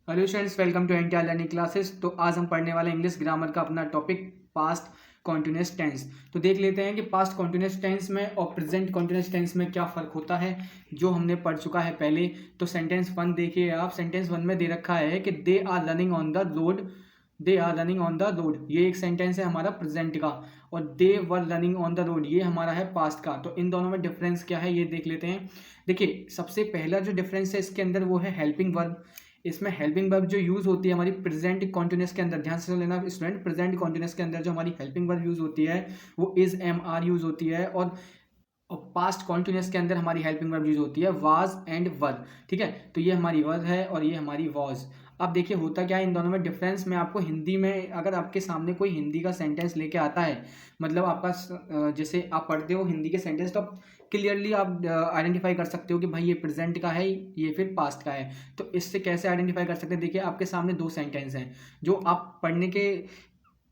Hello students, welcome to NTR learning classes. तो आज हम पढ़ने वाले इंग्लिश ग्रामर का अपना टॉपिक पास्ट कॉन्टिन्यूअस टेंस। तो देख लेते हैं कि पास्ट कॉन्टिन्यूअस टेंस में और प्रेजेंट कॉन्टिन्यूअस टेंस में क्या फ़र्क होता है, जो हमने पढ़ चुका है पहले। तो सेंटेंस वन देखिए आप। सेंटेंस वन में दे रखा है कि they are running on the road, they are running on the road. ये एक सेंटेंस है हमारा प्रेजेंट का, और they were running on the road ये हमारा है पास्ट का। तो इन दोनों में डिफरेंस क्या है ये देख लेते हैं। देखिए, सबसे पहला जो डिफरेंस है इसके अंदर वो है हेल्पिंग वर्ब। इसमें हेल्पिंग वर्ब जो यूज होती है हमारी प्रेजेंट कॉन्टिन्यूअस के अंदर, ध्यान से लेना स्टूडेंट, प्रेजेंट कॉन्टिन्यूअस के अंदर जो हमारी हेल्पिंग वर्ब यूज होती है वो इज एम आर यूज होती है, और पास्ट कॉन्टिन्यूअस के अंदर हमारी हेल्पिंग वर्ब यूज होती है वाज एंड वर। ठीक है, तो ये हमारी वर है और ये हमारी वॉज। अब देखिए होता क्या है इन दोनों में डिफरेंस। मैं आपको हिंदी में, अगर आपके सामने कोई हिंदी का सेंटेंस लेके आता है, मतलब आपका जैसे आप पढ़ते हो हिंदी के सेंटेंस, तो आप क्लियरली आप आइडेंटिफाई कर सकते हो कि भाई ये प्रेजेंट का है, ये फिर पास्ट का है। तो इससे कैसे आइडेंटिफाई कर सकते हैं? देखिए आपके सामने दो सेंटेंस हैं जो आप पढ़ने के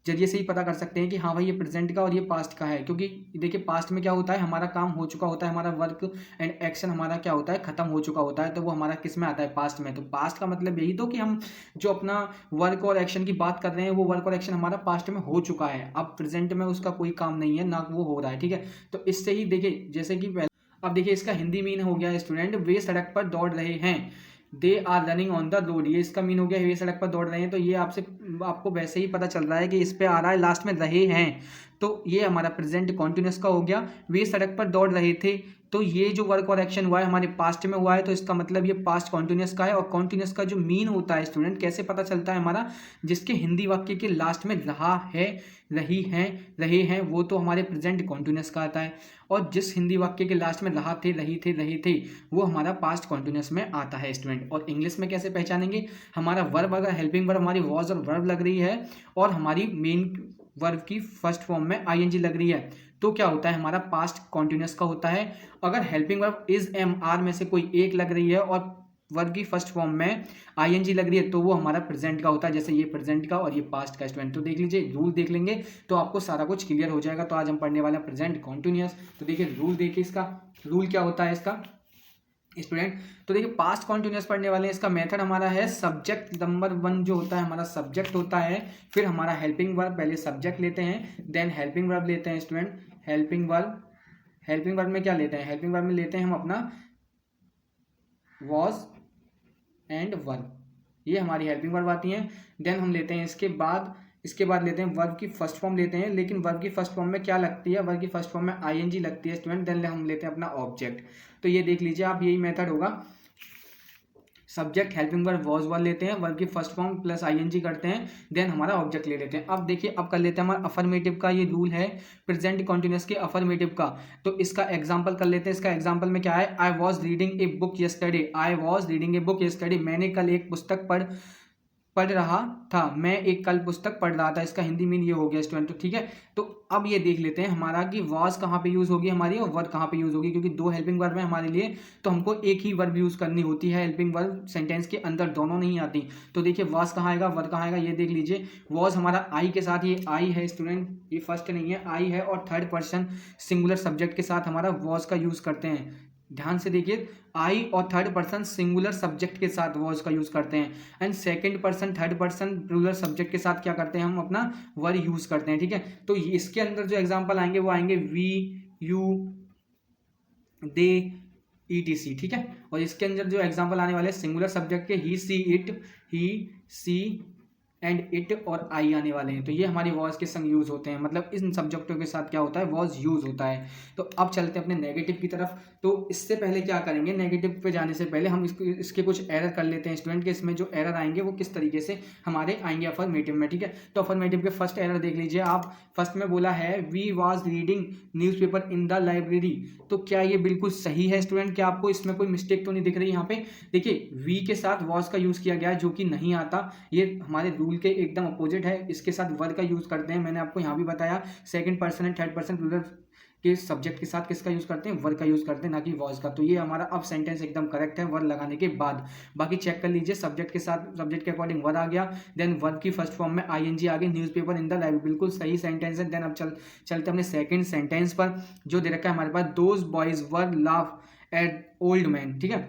जरिए से ही पता कर सकते हैं कि हाँ भाई ये प्रेजेंट का और ये पास्ट का है। क्योंकि देखिए पास्ट में क्या होता है, हमारा काम हो चुका होता है, हमारा वर्क एंड एक्शन हमारा क्या होता है, खत्म हो चुका होता है। तो वो हमारा किस में आता है, पास्ट में। तो पास्ट का मतलब यही तो कि हम जो अपना वर्क और एक्शन की बात कर रहे हैं वो वर्क और एक्शन हमारा पास्ट में हो चुका है, अब प्रेजेंट में उसका कोई काम नहीं है, ना वो हो रहा है। ठीक है, तो इससे ही देखिए जैसे कि पहले, अब देखिए इसका हिंदी मीन हो गया स्टूडेंट, वे सड़क पर दौड़ रहे हैं। They are running on the road, ये इसका मीन हो गया वे सड़क पर दौड़ रहे हैं। तो ये आपको वैसे ही पता चल रहा है कि इस पे आ रहा है लास्ट में रहे हैं, तो ये हमारा प्रेजेंट कॉन्टिन्यूअस का हो गया। वे सड़क पर दौड़ रहे थे, तो ये जो वर्क और एक्शन हुआ है हमारे पास्ट में हुआ है, तो इसका मतलब ये पास्ट कॉन्टिन्यूअस का है। और कॉन्टिन्यूअस का जो मीन होता है स्टूडेंट, कैसे पता चलता है हमारा, जिसके हिंदी वाक्य के लास्ट में रहा है, रही हैं, रहे हैं, वो तो हमारे प्रेजेंट कॉन्टिन्यूअस का आता है। और जिस हिंदी वाक्य के लास्ट में रहा थे, रही थे, रहे थे, वो हमारा पास्ट कॉन्टिन्यूअस में आता है स्टूडेंट। और इंग्लिश में कैसे पहचानेंगे, हमारा वर्ब, अगर हेल्पिंग वर्ब हमारी वॉज और वर्ब लग रही है और हमारी मेन वर्ब की फर्स्ट फॉर्म में आईएनजी लग रही है, तो क्या होता है, हमारा पास्ट कॉन्टिन्यूअस का होता है। अगर helping verb is am are में से कोई एक लग रही है और वर्ब की फर्स्ट फॉर्म में आईएनजी लग रही है, तो वो हमारा प्रेजेंट का होता है, जैसे ये प्रेजेंट का और ये पास्ट का स्टूडेंट। तो देख लीजिए, रूल देख लेंगे तो आपको सारा कुछ क्लियर हो जाएगा। तो आज हम पढ़ने वाले हैं प्रेजेंट कॉन्टिन्यूअस। तो देखिए रूल, देखिए इसका रूल क्या होता है इसका स्टूडेंट। तो देखिए पास्ट कॉन्टिन्यूअस पढ़ने वाले हैं, इसका मेथड हमारा है सब्जेक्ट नंबर वन जो होता है हमारा सब्जेक्ट होता है, फिर हमारा हेल्पिंग वर्ब, पहले सब्जेक्ट लेते हैं देन हेल्पिंग वर्ब लेते हैं स्टूडेंट। हेल्पिंग वर्ब में क्या लेते हैं, हेल्पिंग वर्ब में लेते हैं हम अपना वॉज एंड वर्ब, ये हमारी हेल्पिंग वर्ब आती हैं। देन हम लेते हैं इसके बाद लेते हैं वर्ब की फर्स्ट फॉर्म लेते हैं, लेकिन वर्ब की फर्स्ट फॉर्म में क्या लगती है, वर्ब की फर्स्ट फॉर्म में आईएनजी लगती है स्टूडेंट। देन हम लेते हैं अपना ऑब्जेक्ट। तो ये देख लीजिए आप, यही मेथड होगा, subject helping verb was verb लेते हैं, वर्ब की फर्स्ट फॉर्म प्लस आईएनजी करते हैं, देन हमारा ऑब्जेक्ट ले लेते हैं। अब देखिए, अब कर लेते हैं हमारा अफर्मेटिव का, ये रूल है प्रेजेंट कॉन्टिन्यूअस के अफर्मेटिव का। तो इसका एग्जांपल कर लेते हैं। इसका एग्जांपल में क्या है, I was reading a book yesterday, I was reading a book yesterday, मैंने कल एक पुस्तक पढ़ रहा था, मैं एक कल पुस्तक पढ़ रहा था। इसका हिंदी मीन ये हो गया स्टूडेंट। तो ठीक है, तो अब ये देख लेते हैं हमारा कि वॉज कहाँ पे यूज होगी हमारी और वर्ब कहाँ पे यूज होगी, क्योंकि दो हेल्पिंग वर्ब है हमारे लिए, तो हमको एक ही वर्ब यूज करनी होती है। हेल्पिंग वर्ब सेंटेंस के अंदर दोनों नहीं आती। तो देखिए वॉज कहाँ आएगा, वर्ब कहाँ आएगा, ये देख लीजिए। वॉज हमारा आई के साथ, ये आई है स्टूडेंट, ये फर्स्ट नहीं है, आई है, और थर्ड पर्सन सिंगुलर सब्जेक्ट के साथ हमारा वॉज का यूज करते हैं। ध्यान से देखिए, आई और थर्ड पर्सन सिंगुलर सब्जेक्ट के साथ वॉज का यूज करते हैं, and second person third person plural subject के साथ क्या करते हैं, हम अपना वर यूज करते हैं। ठीक है, तो इसके अंदर जो एग्जांपल आएंगे वो आएंगे वी, यू, दे, ईटीसी। ठीक है, और इसके अंदर जो एग्जांपल आने वाले सिंगुलर सब्जेक्ट के ही, she, it, he, she and it और आई आने वाले हैं। तो ये हमारी वॉज के संग यूज होते हैं, मतलब इन सब्जेक्टों के साथ क्या होता है, वॉज यूज होता है। तो अब चलते हैं अपने नेगेटिव की तरफ। तो इससे पहले क्या करेंगे, नेगेटिव पे जाने से पहले हम इसके कुछ एरर कर लेते हैं स्टूडेंट के। इसमें जो एरर आएंगे वो किस तरीके से हमारे आएंगे अफर्मेटिव में। ठीक है, तो अफर्मेटिव के फर्स्ट एरर देख लीजिए आप। फर्स्ट में बोला है we was reading newspaper in the library. तो क्या ये बिल्कुल सही है स्टूडेंट, क्या आपको इसमें कोई मिस्टेक तो नहीं दिख रही यहाँ पे? देखिए वी के साथ वॉज का यूज किया गया है, जो कि नहीं आता, ये हमारे रूल के एकदम अपोजिट है। इसके साथ वर्ब का यूज करते हैं, मैंने आपको यहाँ भी बताया। Second person and third person plural के सब्जेक्ट के साथ किसका यूज करते हैं, वर्ब का यूज करते हैं, ना कि वॉज का। तो ये हमारा अब सेंटेंस एकदम करेक्ट है वर्ब लगाने के बाद। बाकी चेक कर लीजिए, सब्जेक्ट के साथ सब्जेक्ट के अकॉर्डिंग वर्ब आ गया, देन वर्ब की फर्स्ट फॉर्म में आईएनजी आ गई, न्यूज़पेपर इन द लाइब्रेरी, बिल्कुल सही सेंटेंस है। देन अब चलते अपने सेकंड सेंटेंस पर, जो दे रखा है हमारे पास, those boys were laugh at old man. ठीक है,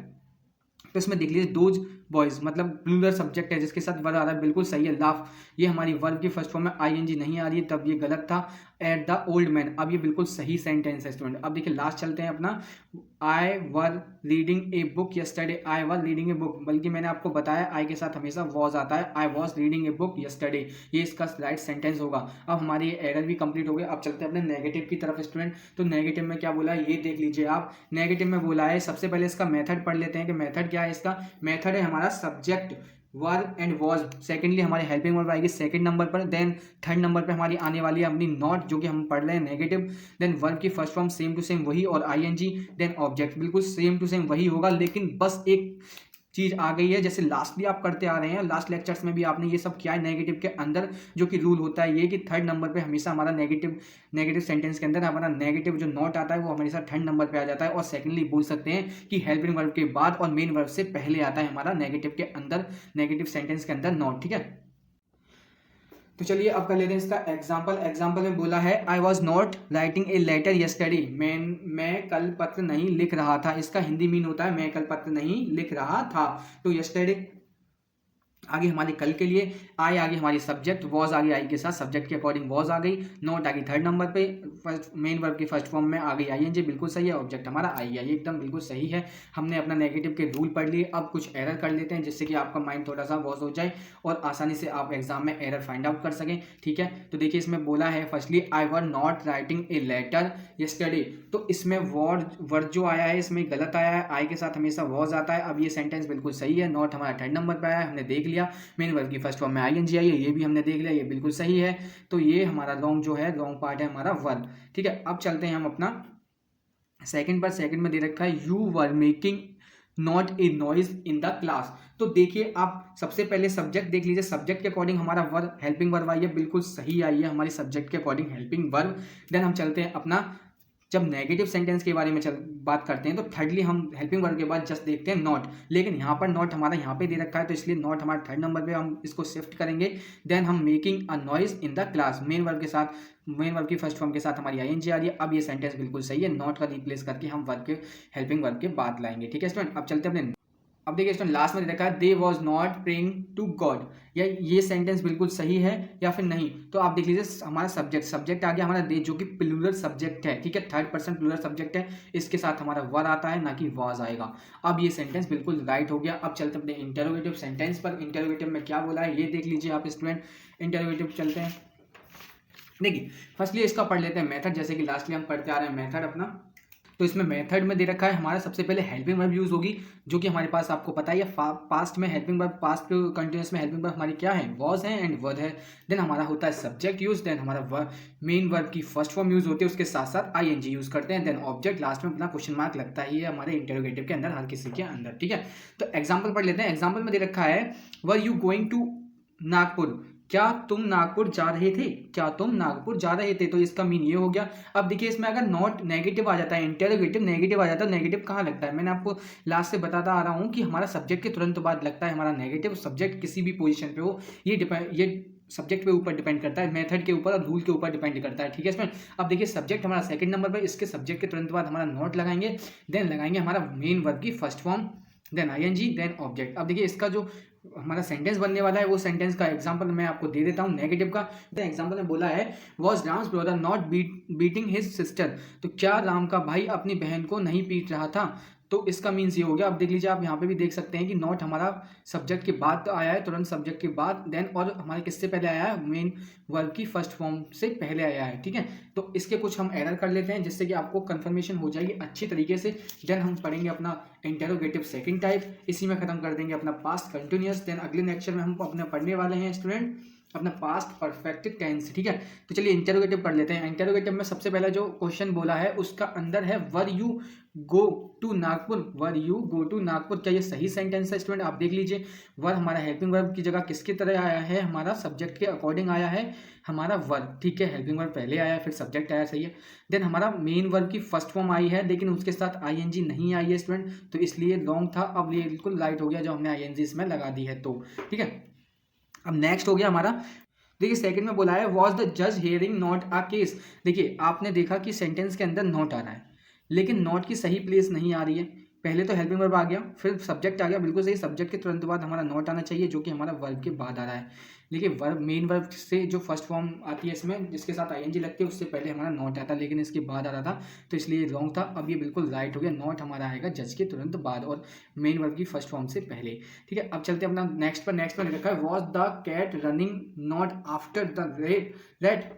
तो इसमें देख लीजिए दोज बॉयज, मतलब प्लूरल सब्जेक्ट है जिसके साथ वर्ब आ रहा है, बिल्कुल सही है। लाफ, ये हमारी वर्ब की फर्स्ट फॉर्म में आईएनजी नहीं आ रही है, तब ये गलत था। एट द ओल्ड मैन, अब ये बिल्कुल सही सेंटेंस है स्टूडेंट। अब देखिए लास्ट चलते हैं अपना, I were reading a book yesterday, I were reading a book, बल्कि मैंने आपको बताया आई के साथ हमेशा वॉज आता है, I was reading a book yesterday, ये इसका राइट सेंटेंस होगा। अब हमारी एरर भी कंप्लीट हो गया। अब चलते हैं अपने नेगेटिव की तरफ स्टूडेंट। तो नेगेटिव में क्या बोला है ये देख लीजिए आप। नेगेटिव में बोला है, सबसे पहले इसका मेथड पढ़ लेते हैं कि मेथड क्या है। इसका मेथड है हमारा subject verb and was, secondly हमारी हेल्पिंग वर्ब आएगी सेकंड नंबर पर, देन थर्ड नंबर पर हमारी आने वाली है अपनी नॉट, जो कि हम पढ़ रहे हैं नेगेटिव, देन वर्ब की first form same to same वही और आईएनजी, देन ऑब्जेक्ट बिल्कुल सेम टू सेम वही होगा, लेकिन बस एक चीज आ गई है, जैसे लास्टली आप करते आ रहे हैं, लास्ट लेक्चर्स में भी आपने ये सब किया है नेगेटिव के अंदर, जो कि रूल होता है ये कि थर्ड नंबर पे हमेशा हमारा नेगेटिव सेंटेंस के अंदर हमारा नेगेटिव जो नॉट आता है वो हमेशा थर्ड नंबर पे आ जाता है। और सेकेंडली बोल सकते हैं कि हेल्पिंग वर्ब के बाद और मेन वर्ब से पहले आता है हमारा नेगेटिव के अंदर, नेगेटिव सेंटेंस के अंदर नॉट, ठीक है। तो चलिए अब कर लेते हैं इसका एग्जाम्पल। एग्जाम्पल में बोला है I was not writing a letter yesterday, मैं कल पत्र नहीं लिख रहा था। इसका हिंदी मीन होता है मैं कल पत्र नहीं लिख रहा था। तो यस्टरडे आगे हमारे कल के लिए, आई आगे हमारी सब्जेक्ट, वॉज आगे आई के साथ सब्जेक्ट के अकॉर्डिंग वॉज आ गई, नॉट आ गई थर्ड नंबर पे, फर्स्ट मेन वर्ब की फर्स्ट फॉर्म में आ गई आईएनजी, बिल्कुल सही है। ऑब्जेक्ट हमारा आई है, ये एकदम बिल्कुल सही है। हमने अपना नेगेटिव के रूल पढ़ लिए। अब कुछ एरर कर लेते हैं जिससे कि आपका माइंड थोड़ा सा वॉश हो जाए और आसानी से आप एग्जाम में एरर फाइंड आउट कर सकें, ठीक है। तो देखिए इसमें बोला है firstly I were not writing a letter yesterday, तो इसमें वर्ड जो आया है इसमें गलत आया है, आई के साथ हमेशा वॉज आता है। अब ये सेंटेंस बिल्कुल सही है, नॉट हमारा थर्ड नंबर पर आया है, हमने देख लिया। मेन वर्ब की फर्स्ट फॉर्म में आईएनजी आई है, ये भी हमने देख लिया, ये बिल्कुल सही है। तो ये हमारा रॉन्ग जो है, रॉन्ग पार्ट है हमारा वर्ब, ठीक है। अब चलते हैं हम अपना सेकंड पर। सेकंड में दे रखा है you were making not a noise in the class. तो देखिए आप सबसे पहले सब्जेक्ट देख लीजिए, सब्जेक्ट के अकॉर्डिंग हमारा वर्ब हेल्पिंग वर्ब आई है, बिल्कुल सही आई है हमारी सब्जेक्ट के अकॉर्डिंग हेल्पिंग वर्ब। देन हम चलते हैं अपना, जब नेगेटिव सेंटेंस के बारे में बात करते हैं तो थर्डली हम हेल्पिंग वर्ब के बाद जस्ट देखते हैं नॉट, लेकिन यहाँ पर नॉट हमारा यहाँ पे दे रखा है तो इसलिए नॉट हमारा थर्ड नंबर पे हम इसको शिफ्ट करेंगे। देन हम making a noise in the class, main verb के साथ, मेन वर्ब की फर्स्ट फॉर्म के साथ हमारी आईएनजी आ रही है। अब ये सेंटेंस बिल्कुल सही है, नॉट का रिप्लेस करके हम वर्ब के हेल्पिंग वर्ब के बाद लाएंगे, ठीक है स्टूडेंट। अब चलते हैं अपने, अब देखिए स्टूडेंट लास्ट में देखा है they was not praying to God, या ये सेंटेंस बिल्कुल सही है या फिर नहीं। तो आप देख लीजिए हमारा सब्जेक्ट आ गया हमारा दे, जो कि प्लूरल सब्जेक्ट है, ठीक है, थर्ड पर्सन प्लूरल सब्जेक्ट है, इसके साथ हमारा वर आता है ना कि वॉज आएगा। अब ये सेंटेंस बिल्कुल राइट हो गया। अब चलते अपने इंटरोगेटिव सेंटेंस पर। इंटरोगेटिव में क्या बोला है ये देख लीजिए आप स्टूडेंट। इंटरोगेटिव चलते हैं, देखिए फर्स्टली इसका पढ़ लेते हैं मेथड, जैसे कि लास्टली हम पढ़ते आ रहे हैं मेथड अपना। तो इसमें मेथड में दे रखा है हमारा सबसे पहले हेल्पिंग वर्ब यूज होगी, जो कि हमारे पास आपको पता ही है पास्ट में हेल्पिंग वर्ब, पास्ट कंटिन्यूअस में हेल्पिंग वर्ब हमारी क्या है, वॉज है एंड वर्ड है। देन हमारा होता है सब्जेक्ट यूज, देन हमारा मेन वर्ब की फर्स्ट फॉर्म यूज होती है, उसके साथ साथ आईएनजी यूज करते हैं, देन ऑब्जेक्ट, लास्ट में अपना क्वेश्चन मार्क लगता ही है हमारे इंटरोगेटिव के अंदर, हर किसी के अंदर, ठीक है। तो एग्जाम्पल पढ़ लेते हैं। एग्जाम्पल में दे रखा है were you going to Nagpur, क्या तुम नागपुर जा रहे थे, क्या तुम नागपुर जा रहे थे। तो इसका मीन ये हो गया। अब देखिए इसमें अगर नॉट नेगेटिव आ जाता है, इंटरोगेटिव नेगेटिव आ जाता है, नेगेटिव कहाँ लगता है, मैंने आपको लास्ट से बताता आ रहा हूँ कि हमारा सब्जेक्ट के तुरंत बाद लगता है हमारा नेगेटिव। सब्जेक्ट किसी भी पोजीशन पे हो, ये सब्जेक्ट पे ऊपर डिपेंड करता है, मेथड के ऊपर और रूल के ऊपर डिपेंड करता है, ठीक है इसमें। अब देखिए सब्जेक्ट हमारा सेकंड नंबर पे, इसके सब्जेक्ट के तुरंत बाद हमारा नॉट लगाएंगे, देन लगाएंगे हमारा मेन वर्ब की first form, then I N G, then object. अब देखिए इसका जो हमारा सेंटेंस बनने वाला है वो सेंटेंस का एग्जांपल मैं आपको दे देता हूँ नेगेटिव का। तो एग्जांपल में बोला है was Ram's brother not beating his sister, तो क्या राम का भाई अपनी बहन को नहीं पीट रहा था। तो इसका मीन्स ये हो गया। अब देख लीजिए आप यहाँ पे भी देख सकते हैं कि नॉट हमारा सब्जेक्ट के बाद तो आया है, तुरंत सब्जेक्ट के बाद, देन और हमारे किससे पहले आया है, मेन वर्ब की फर्स्ट फॉर्म से पहले आया है, ठीक है। तो इसके कुछ हम एरर कर लेते हैं जिससे कि आपको कंफर्मेशन हो जाएगी अच्छी तरीके से। देन हम पढ़ेंगे अपना इंटरोगेटिव सेकंड टाइप, इसी में खत्म कर देंगे अपना पास्ट कंटिन्यूअस। देन अगले लेक्चर में हम अपना पढ़ने वाले हैं स्टूडेंट अपना पास्ट परफेक्ट टेंस, ठीक है। तो चलिए इंटरोगेटिव पढ़ लेते हैं। इंटरोगेटिव में सबसे पहला जो क्वेश्चन बोला है उसका अंदर है were you go to Nagpur, were you go to Nagpur, क्या ये सही सेंटेंस है स्टूडेंट। आप देख लीजिए वर हमारा हेल्पिंग वर्ब की जगह किसकी तरह आया है, हमारा सब्जेक्ट के अकॉर्डिंग आया है हमारा वर्ब, ठीक है। हेल्पिंग वर्ब पहले आया फिर सब्जेक्ट आया, सही है। देन हमारा मेन वर्ब की फर्स्ट फॉर्म आई है लेकिन उसके साथ आईएनजी नहीं आई है स्टूडेंट, तो इसलिए लॉन्ग था। अब ये बिल्कुल राइट हो गया जो हमने आईएनजी इसमें लगा दी है, तो ठीक है। अब नेक्स्ट हो गया हमारा, देखिए सेकंड में बोला है वॉज द जज हियरिंग नॉट अ केस। देखिए आपने देखा कि सेंटेंस के अंदर नॉट आ रहा है लेकिन नॉट की सही प्लेस नहीं आ रही है, पहले तो हेल्पिंग वर्ब आ गया, फिर सब्जेक्ट आ गया, बिल्कुल सही। सब्जेक्ट के तुरंत बाद हमारा नॉट आना चाहिए जो कि हमारा वर्ब के बाद आ रहा है। लेकिन वर्ब मेन वर्ब से जो फर्स्ट फॉर्म आती है इसमें जिसके साथ आईएनजी लगती है उससे पहले हमारा नॉट आता है, लेकिन इसके बाद आ रहा था तो इसलिए रॉन्ग था। अब ये बिल्कुल राइट हो गया, नॉट हमारा आएगा जज के तुरंत बाद और मेन वर्ब की फर्स्ट फॉर्म से पहले। ठीक है, अब चलते हैं अपना नेक्स्ट पर लिखा है was the cat running not after the rat.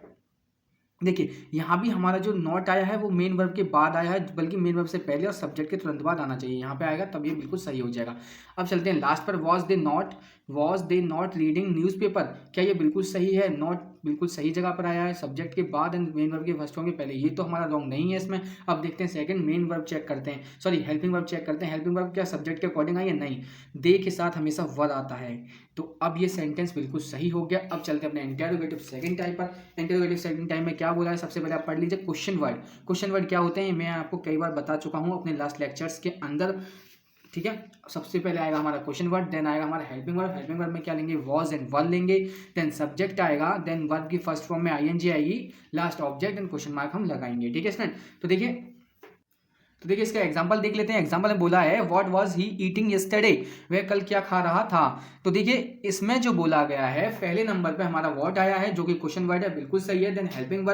देखिए यहाँ भी हमारा जो नॉट आया है वो मेन वर्ब के बाद आया है, बल्कि मेन वर्ब से पहले और सब्जेक्ट के तुरंत बाद आना चाहिए, यहाँ पे आएगा तब ये बिल्कुल सही हो जाएगा। अब चलते हैं लास्ट पर, was they not reading newspaper. क्या ये बिल्कुल सही है? नॉट बिल्कुल सही जगह पर आया है, सब्जेक्ट के बाद एंड मेन वर्ब के फर्स्ट फॉर्म के पहले, ये तो हमारा रॉन्ग नहीं है इसमें। अब देखते हैं सेकंड, मेन वर्ब चेक करते हैं, सॉरी हेल्पिंग वर्ब चेक करते हैं। हेल्पिंग वर्ब क्या सब्जेक्ट के अकॉर्डिंग आई है? नहीं, दे के साथ हमेशा वर आता है, तो अब ये सेंटेंस बिल्कुल सही हो गया। अब चलते हैं अपने इंटेरोगेटिव सेकंड टाइप पर। इंटेरोगेटिव सेकंड टाइप में क्या बोला है, सबसे पहले आप पढ़ लीजिए क्वेश्चन वर्ड। क्वेश्चन वर्ड क्या होते हैं मैं आपको कई बार बता चुका हूँ अपने लास्ट लेक्चर्स के अंदर। ठीक है, सबसे पहले आएगा हमारा क्वेश्चन वर्ड, देन आएगा हमारा हेल्पिंग वर्ड। हेल्पिंग वर्ड में क्या लेंगे? वॉज एंड वर लेंगे, देन सब्जेक्ट आएगा, देन वर्ब की फर्स्ट फॉर्म में आईएनजी आएगी, last object and question mark हम लगाएंगे। ठीक है स्टूडेंट, तो देखिए इसका एग्जांपल देख लेते हैं। एग्जांपल में बोला है what was he eating yesterday, वह कल क्या खा रहा था। तो देखिए इसमें जो बोला गया है पहले नंबर पे हमारा व्हाट आया है जो कि क्वेश्चन वर्ड है, बिल्कुल सही है। देन हेल्पिंग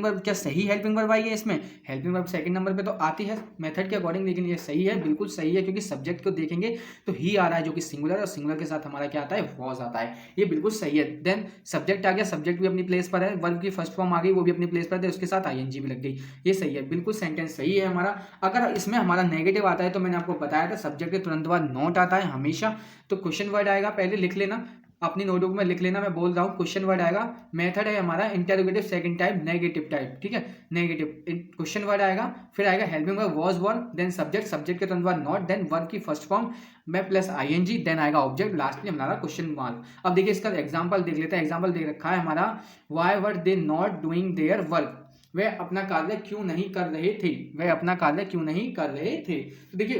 वर्ब क्या सही हेल्पिंग वर्ब आई है इसमें? हेल्पिंग वर्ब सेकंड नंबर पे तो आती है मेथड के अकॉर्डिंग, लेकिन ये सही है, बिल्कुल सही है, क्योंकि सब्जेक्ट को देखेंगे तो ही आ रहा है जो कि सिंगुलर, और सिंगुलर के साथ हमारा क्या आता है? वॉज आता है, ये बिल्कुल सही है। देन सब्जेक्ट आ गया, सब्जेक्ट भी अपनी प्लेस पर है, वर्ब की फर्स्ट फॉर्म आ गई वो भी अपनी प्लेस पर है, उसके साथ आईएनजी भी लग गई, ये सही है, बिल्कुल सेंटेंस सही है हमारा। अगर इसमें हमारा नेगेटिव आता है तो मैंने आपको बताया था सब्जेक्ट के तुरंत बाद नॉट आता है हमेशा, तो क्वेश्चन वर्ड आएगा, पहले लिख लेना अपनी नोटबुक में लिख लेना, मैं बोल रहा हूँ क्वेश्चन वर्ड आएगा। मेथड है हमारा interrogative second type negative type, ठीक है, नेगेटिव क्वेश्चन वर्ड आएगा, फिर आएगा helping verb was were, then subject के तुरंत बाद नॉट, देन वर्ब की फर्स्ट फॉर्म में प्लस आईएनजी, देन आएगा ऑब्जेक्ट, लास्टली हमारा क्वेश्चन मार्क। अब देखिए इसका एग्जाम्पल देख लेते हैं। एग्जाम्पल देख रखा है हमारा why were they not doing their work, वे अपना कार्य क्यों नहीं कर रहे थे, वे अपना कार्य क्यों नहीं कर रहे थे। तो देखिए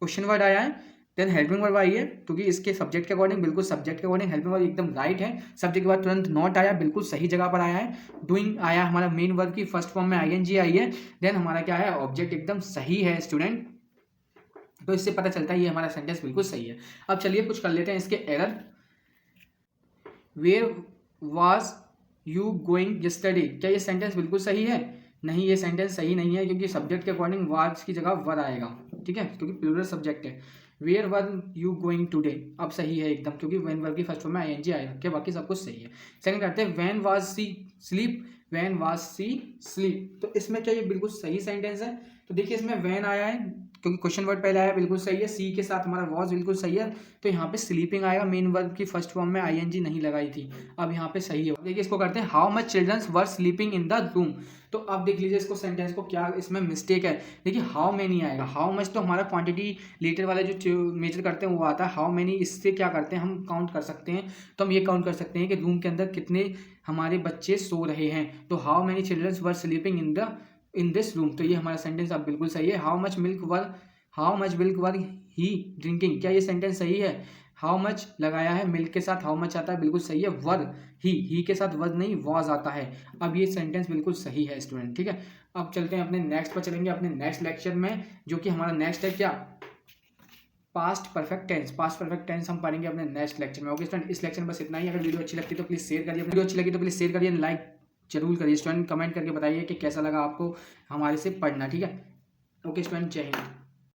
क्वेश्चन वर्ड आया है, देन हेल्पिंग वर्ब आई है, क्योंकि इसके सब्जेक्ट के अकॉर्डिंग बिल्कुल सब्जेक्ट के अकॉर्डिंग हेल्पिंग वर्ब एकदम राइट है। सब्जेक्ट के बाद तुरंत नॉट आया, बिल्कुल सही जगह पर आया है। डूइंग आया हमारा मेन वर्ब की फर्स्ट फॉर्म में आईएनजी आई है, देन हमारा क्या है? ऑब्जेक्ट एकदम सही है स्टूडेंट, तो इससे पता चलता है ये हमारा सेंटेंस बिल्कुल सही है। अब चलिए कुछ कर लेते हैं इसके error. Where was you going yesterday, क्या ये सेंटेंस बिल्कुल सही है? नहीं, ये सेंटेंस सही नहीं है, क्योंकि सब्जेक्ट के अकॉर्डिंग वाज की जगह वर आएगा, ठीक है, क्योंकि प्लूरल सब्जेक्ट है। Where were you going today, अब सही है एकदम, क्योंकि व्हेन वर्ब की फर्स्ट फॉर्म में आईएनजी आएगा, क्या बाकी सब कुछ सही है। सेकंड करते हैं when was she sleep, when was she sleep, तो इसमें क्या ये बिल्कुल सही सेंटेंस है? तो देखिए इसमें व्हेन आया है क्योंकि क्वेश्चन वर्ड पहले आया, बिल्कुल सही है। सी के साथ हमारा वॉज बिल्कुल सही है, तो यहाँ पे स्लीपिंग आएगा, मेन वर्ब की फर्स्ट फॉर्म में आईएनजी नहीं लगाई थी, अब यहाँ पे सही है। देखिए इसको करते हैं how much childrens were sleeping in the room, तो अब देख लीजिए इसको सेंटेंस को क्या इसमें मिस्टेक है। देखिए हाउ मेनी आएगा, हाउ मच तो हमारा क्वांटिटी लीटर वाले जो मेजर करते हैं वो आता है, हाउ मेनी इससे क्या करते हैं हम काउंट कर सकते हैं, तो हम ये काउंट कर सकते हैं कि रूम के अंदर कितने हमारे बच्चे सो रहे हैं, तो how many childrens were sleeping in this room, तो ये हमारा सेंटेंस अब बिल्कुल सही है। How much milk were he drinking, क्या ये सेंटेंस सही है? हाउ मच लगाया है, मिल्क के साथ हाउ मच आता है, बिल्कुल सही है। वर ही के साथ वर नहीं वॉज आता है, अब ये सेंटेंस बिल्कुल सही है स्टूडेंट, ठीक है। अब चलते हैं अपने नेक्स्ट पर, चलेंगे अपने नेक्स्ट लेक्चर में, जो कि हमारा नेक्स्ट है क्या? पास्ट परफेक्ट टेंस हम पढ़ेंगे अपने नेक्स्ट लेक्चर में। ओके स्टूडेंट, इस लेक्चर में बस इतना ही। अगर वीडियो अच्छी लगती है तो प्लीज़ शेयर करिए, वीडियो अच्छी लगी तो प्लीज़ शेयर करिए, लाइक जरूर करिए स्टूडेंट, कमेंट करके बताइए कि कैसा लगा आपको हमारे से पढ़ना, ठीक है। ओके स्टूडेंट, जय हिंद।